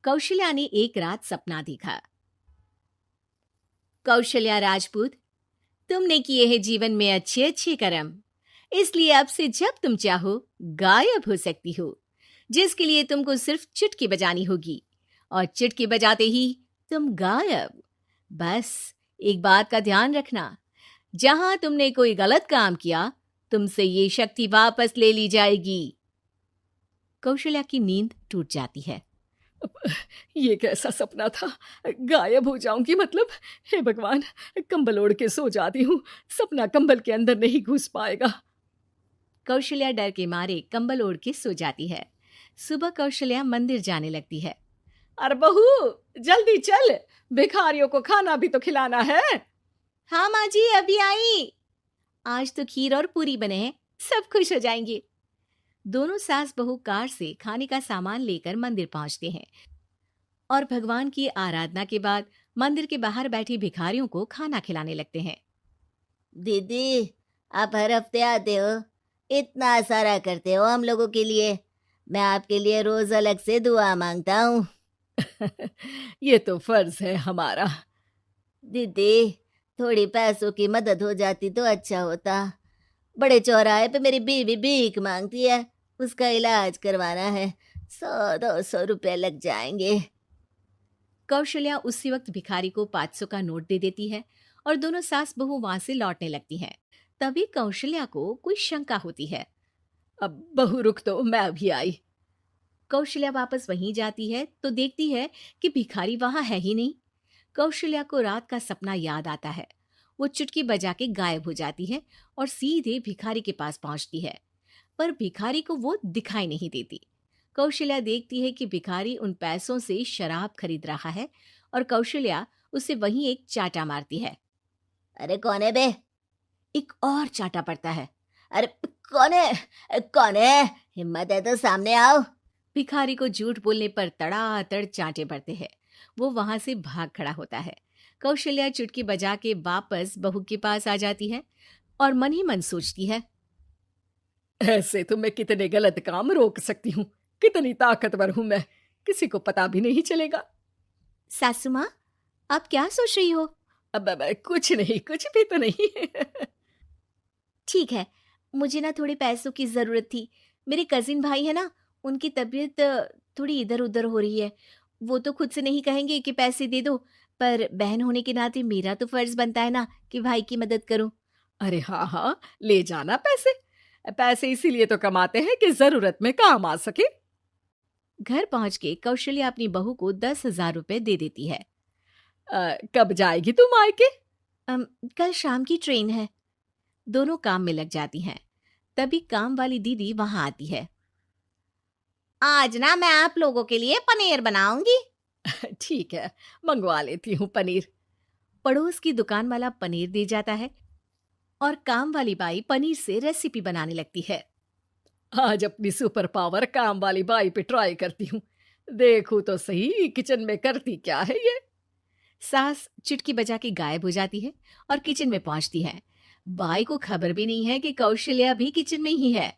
कौशल्या ने एक रात सपना देखा। कौशल्या राजपूत, तुमने किए हैं जीवन में अच्छे अच्छे कर्म, इसलिए अब से जब तुम चाहो गायब हो सकती हो, जिसके लिए तुमको सिर्फ चुटकी बजानी होगी और चुटकी बजाते ही तुम गायब। बस एक बात का ध्यान रखना, जहां तुमने कोई गलत काम किया तुमसे ये शक्ति वापस ले ली जाएगी। कौशल्या की नींद टूट जाती है। ये कैसा सपना था? गायब हो जाऊंगी मतलब? हे भगवान, कंबल ओढ़ के सो जाती हूँ, सपना कंबल के अंदर नहीं घुस पाएगा। कौशल्या डर के मारे कंबल ओढ़ के सो जाती है। सुबह कौशल्या मंदिर जाने लगती है। अरे बहू, जल्दी चल, भिखारियों को खाना भी तो खिलाना है। हाँ माँ जी, अभी आई। आज तो खीर और पूरी बने हैं, सब खुश हो जाएंगे। दोनों सास बहू कार से खाने का सामान लेकर मंदिर पहुंचते हैं और भगवान की आराधना के बाद मंदिर के बाहर बैठे भिखारियों को खाना खिलाने लगते हैं। दीदी, आप हर हफ्ते आते हो, इतना सारा करते हो हम लोगों के लिए। मैं आपके लिए रोज अलग से दुआ मांगता हूँ। ये तो फर्ज है हमारा। दीदी, थोड़ी पैसों की मदद हो जाती तो अच्छा होता। बड़े चौराहे पे मेरी बीवी भीख मांगती है, उसका इलाज करवाना है, 100-200 रुपए लग जाएंगे। कौशल्या उसी वक्त भिखारी को 500 का नोट दे देती है और दोनों सास बहू वहां से लौटने लगती हैं। तभी कौशल्या को कोई शंका होती है। अब बहू रुक, तो मैं अभी आई। कौशल्या वापस वहीं जाती है तो देखती है कि भिखारी वहां है ही नहीं। कौशल्या को रात का सपना याद आता है। वो चुटकी बजा के गायब हो जाती है और सीधे भिखारी के पास पहुंचती है, पर भिखारी को वो दिखाई नहीं देती। कौशल्या देखती है कि भिखारी उन पैसों से शराब खरीद रहा है और कौशल्या उसे वहीं एक चाटा मारती है। अरे कौन है बे? एक और चाटा पड़ता है। अरे कौन है? कौन है? हिम्मत है तो सामने आओ। भिखारी को झूठ बोलने पर तड़ातड़ चांटे पड़ते हैं। वो वहां से भाग खड़ा होता है। कौशल्या चुटकी बजा के वापस बहू के पास आ जाती है और मन ही मन सोचती है, ऐसे तो मैं कितने गलत काम रोक सकती हूँ, कितनी ताकतवर हूँ मैं, किसी को पता भी नहीं चलेगा। सासू माँ, आप क्या सोच रही हो? अब कुछ नहीं, कुछ भी तो नहीं। ठीक है, मुझे ना थोड़े पैसों की जरूरत थी। मेरे कजिन भाई है ना, उनकी तबीयत थोड़ी इधर उधर हो रही है। वो तो खुद से नहीं कहेंगे कि पैसे दे दो, पर बहन होने के नाते मेरा तो फर्ज बनता है ना कि भाई की मदद करूं। अरे हाँ हाँ, ले जाना पैसे। पैसे इसीलिए तो कमाते हैं कि जरूरत में काम आ सके। घर पहुंच के कौशल्या अपनी बहू को 10,000 रुपए दे देती है। कब जाएगी तुम मायके? कल शाम की ट्रेन है। दोनों काम में लग जाती हैं। तभी काम वाली दीदी वहां आती है। आज ना मैं आप लोगों के लिए पनीर बनाऊंगी। ठीक है, मंगवा लेती हूँ पनीर। पड़ोस की दुकान वाला पनीर दे जाता है और काम वाली बाई पनीर से रेसिपी बनाने लगती है। आज अपनी सुपर पावर काम वाली बाई पे ट्राई करती हूँ, देखूं तो सही किचन में करती क्या है ये। सास चुटकी बजा के गायब हो जाती है और किचन में पहुंचती है। बाई को खबर भी नहीं है कि कौशल्या भी किचन में ही है।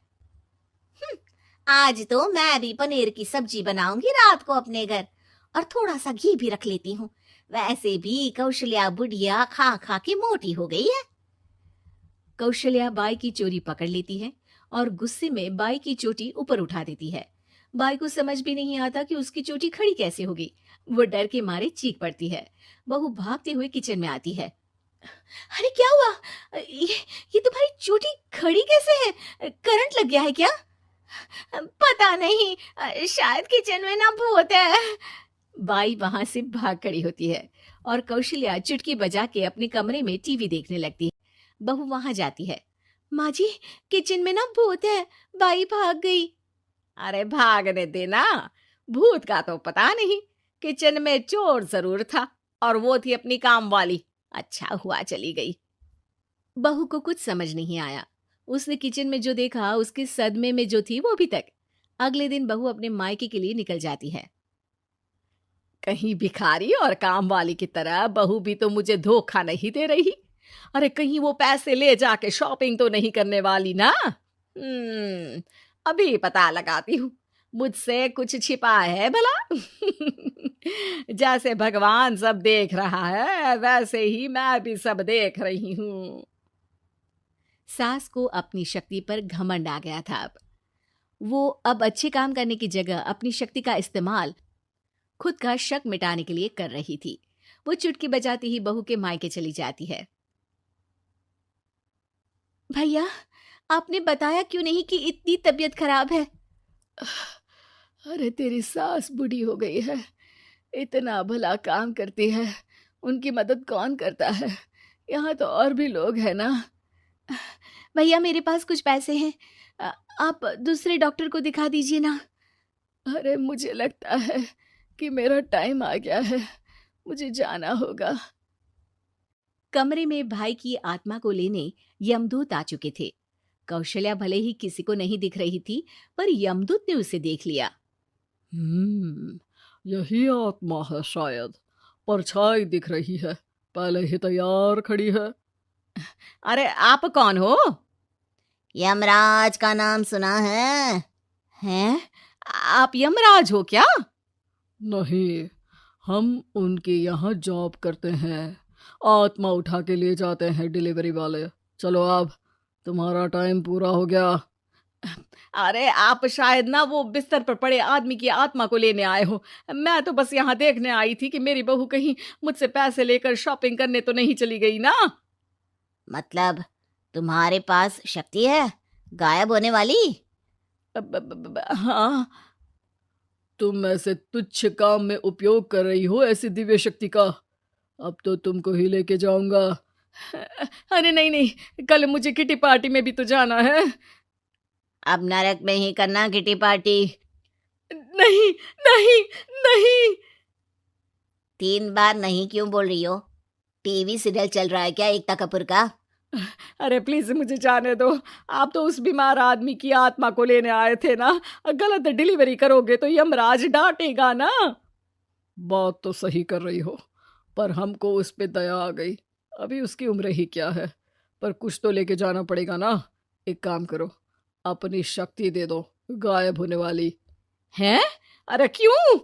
आज तो मैं भी पनीर की सब्जी बनाऊंगी रात को अपने घर, और थोड़ा सा घी भी रख लेती हूँ। वैसे भी कौशल्या बुढ़िया खा खा के मोटी हो गई है। कौशल्या बाई की चोरी पकड़ लेती है और गुस्से में बाई की चोटी ऊपर उठा देती है। बाई को समझ भी नहीं आता कि उसकी चोटी खड़ी कैसे होगी। वो डर के मारे चीख पड़ती है। बहू भागते हुए किचन में आती है। अरे क्या हुआ? ये तुम्हारी चोटी खड़ी कैसे है? करंट लग गया है क्या? पता नहीं, शायद किचन में ना भूत है। बाई वहां से भाग खड़ी होती है और कौशल्या चुटकी बजा के अपने कमरे में टीवी देखने लगती है। बहू वहां जाती है। माँ जी, किचन में ना भूत है, बाई भाग गई। अरे भागने देना, भूत का तो पता नहीं, किचन में चोर जरूर था और वो थी अपनी काम वाली। अच्छा हुआ चली गई। बहू को कुछ समझ नहीं आया। उसने किचन में जो देखा उसके सदमे में जो थी वो भी तक। अगले दिन बहू अपने मायके के लिए निकल जाती है। कहीं भिखारी और काम वाली की तरह बहू भी तो मुझे धोखा नहीं दे रही। अरे कहीं वो पैसे ले जाके शॉपिंग तो नहीं करने वाली ना। अभी पता लगाती हूँ। मुझसे कुछ छिपा है भला? जैसे भगवान सब देख रहा है वैसे ही मैं भी सब देख रही हूँ। सास को अपनी शक्ति पर घमंड आ गया था। वो अब अच्छे काम करने की जगह अपनी शक्ति का इस्तेमाल खुद का शक मिटाने के लिए कर रही थी। वो चुटकी बजाती ही बहू के मायके चली जाती है। भैया, आपने बताया क्यों नहीं कि इतनी तबीयत खराब है? अरे तेरी सास बूढ़ी हो गई है, इतना भला काम करती है, उनकी मदद कौन करता है? यहाँ तो और भी लोग हैं ना। भैया, मेरे पास कुछ पैसे हैं, आप दूसरे डॉक्टर को दिखा दीजिए ना। अरे मुझे लगता है कि मेरा टाइम आ गया है, मुझे जाना होगा। कमरे में भाई की आत्मा को लेने यमदूत आ चुके थे। कौशल्या भले ही किसी को नहीं दिख रही थी, पर यमदूत ने उसे देख लिया। यही आत्मा है शायद, परछाई दिख रही है, पहले ही तैयार खड़ी है। अरे आप कौन हो? यमराज का नाम सुना है? हैं? आप यमराज हो क्या? नहीं, हम उनके यहाँ जॉब करते हैं, आत्मा उठा के ले जाते हैं डिलीवरी वाले। चलो अब तुम्हारा टाइम पूरा हो गया। अरे आप शायद ना वो बिस्तर पर पड़े आदमी की आत्मा को लेने आए हो। मैं तो बस यहाँ देखने आई थी कि मेरी बहू कहीं मुझसे पैसे लेकर शॉपिंग करने तो नहीं चली गई ना। मतलब तुम्हारे पास शक्ति है गायब होने वाली? हाँ, तुम ऐसे तुच्छ काम में उपयोग कर रही हो ऐसी दिव्य शक्ति का। अब तो तुमको ही लेके जाऊंगा। अरे नहीं नहीं, कल मुझे किटी पार्टी में भी तो जाना है। अब नरक में ही करना किटी पार्टी। नहीं नहीं नहीं। 3 बार नहीं क्यों बोल रही हो? टीवी सीरियल चल रहा है क्या एकता कपूर का? अरे प्लीज मुझे जाने दो। आप तो उस बीमार आदमी की आत्मा को लेने आए थे ना, गलत डिलीवरी करोगे तो यमराज डांटेगा ना। बात तो सही कर रही हो, पर हमको उस पे दया आ गई। अभी उसकी उम्र ही क्या है, पर कुछ तो लेके जाना पड़ेगा ना। एक काम करो, अपनी शक्ति दे दो, गायब होने वाली है। अरे क्यों?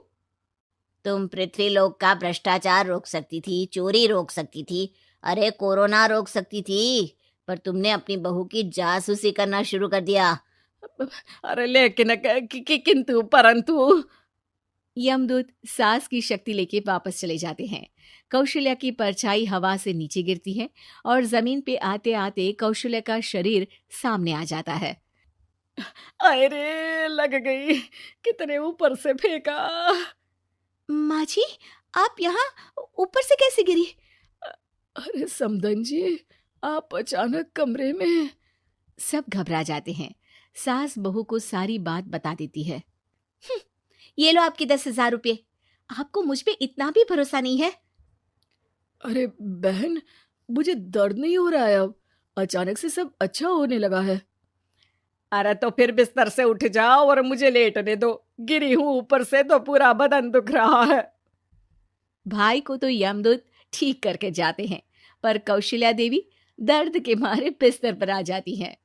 तुम पृथ्वीलोक का भ्रष्टाचार रोक सकती थी, चोरी रोक सकती थी, अरे कोरोना रोक सकती थी, पर तुमने अपनी बहू की जासूसी करना शुरू कर दिया। अरे लेकिन किंतु परंतु। यमदूत सास की शक्ति लेके वापस चले जाते हैं। कौशल्या की परछाई हवा से नीचे गिरती है और जमीन पे आते आते कौशल्या का शरीर सामने आ जाता है। अरे लग गई, कितने ऊपर से फेंका। माँ जी, आप यहाँ ऊपर से कैसे गिरी? अरे समदन जी, आप अचानक कमरे में। सब घबरा जाते हैं। सास बहू को सारी बात बता देती है। ये लो आपके 10,000 रुपये। आपको मुझ पे इतना भी भरोसा नहीं है? अरे बहन, मुझे दर्द नहीं हो रहा है, अब अचानक से सब अच्छा होने लगा है। अरे तो फिर बिस्तर से उठ जाओ और मुझे लेटने दो, गिरी हूं ऊपर से तो पूरा बदन दुख रहा है। भाई को तो यमदूत ठीक करके जाते हैं, पर कौशल्या देवी दर्द के मारे बिस्तर पर आ जाती हैं।